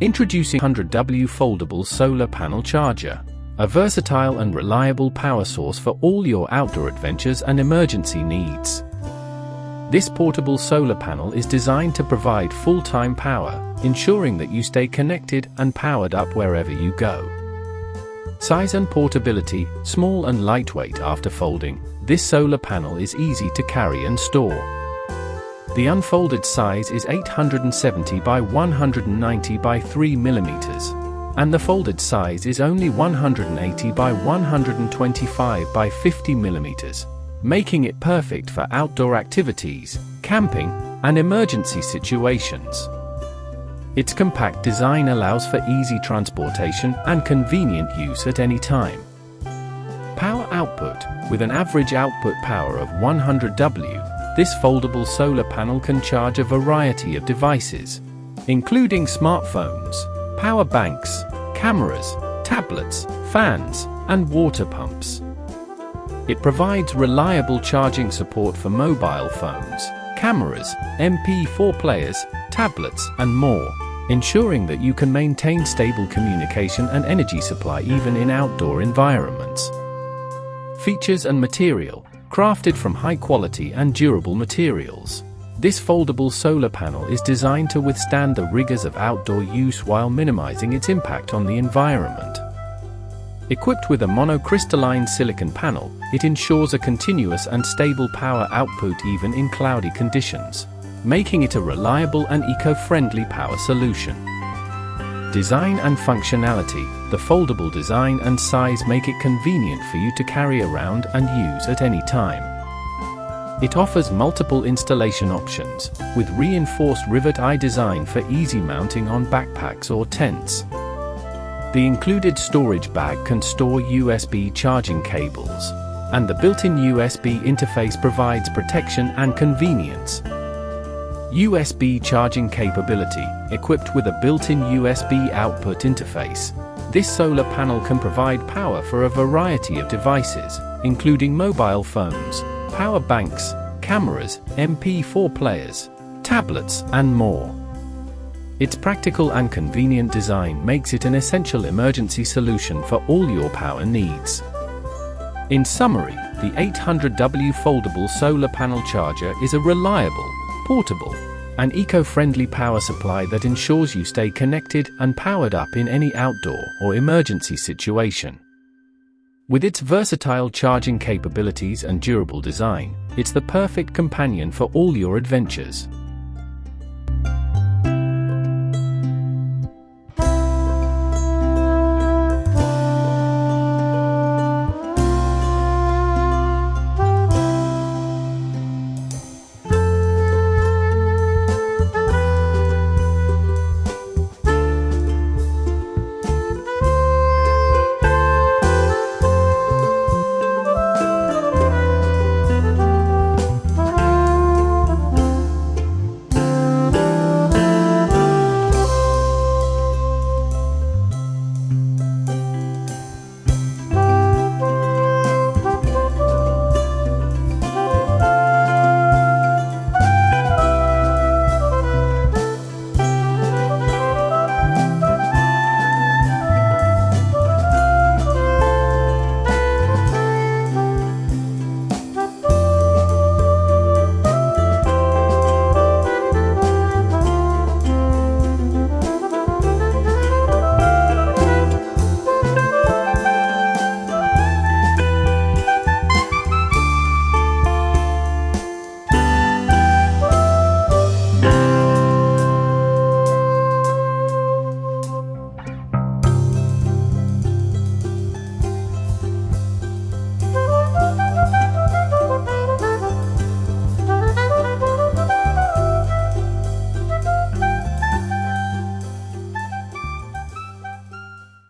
Introducing 100W Foldable Solar Panel Charger, a versatile and reliable power source for all your outdoor adventures and emergency needs. This portable solar panel is designed to provide full-time power, ensuring that you stay connected and powered up wherever you go. Size and portability: small and lightweight. After folding, this solar panel is easy to carry and store. The unfolded size is 870 by 190 by 3 mm, and the folded size is only 180 by 125 by 50 mm, making it perfect for outdoor activities, camping, and emergency situations. Its compact design allows for easy transportation and convenient use at any time. Power output: with an average output power of 100 W, this foldable solar panel can charge a variety of devices, including smartphones, power banks, cameras, tablets, fans, and water pumps. It provides reliable charging support for mobile phones, cameras, MP4 players, tablets, and more, ensuring that you can maintain stable communication and energy supply even in outdoor environments. Features and material: crafted from high-quality and durable materials, this foldable solar panel is designed to withstand the rigors of outdoor use while minimizing its impact on the environment. Equipped with a monocrystalline silicon panel, it ensures a continuous and stable power output even in cloudy conditions, making it a reliable and eco-friendly power solution. Design and functionality: the foldable design and size make it convenient for you to carry around and use at any time. It offers multiple installation options, with reinforced rivet eye design for easy mounting on backpacks or tents. The included storage bag can store USB charging cables, and the built-in USB interface provides protection and convenience. USB charging capability: equipped with a built-in USB output interface, this solar panel can provide power for a variety of devices, including mobile phones, power banks, cameras, MP4 players, tablets, and more. Its practical and convenient design makes it an essential emergency solution for all your power needs. In summary, the 800W Foldable Solar Panel Charger is a reliable, portable, and eco-friendly power supply that ensures you stay connected and powered up in any outdoor or emergency situation. With its versatile charging capabilities and durable design, it's the perfect companion for all your adventures.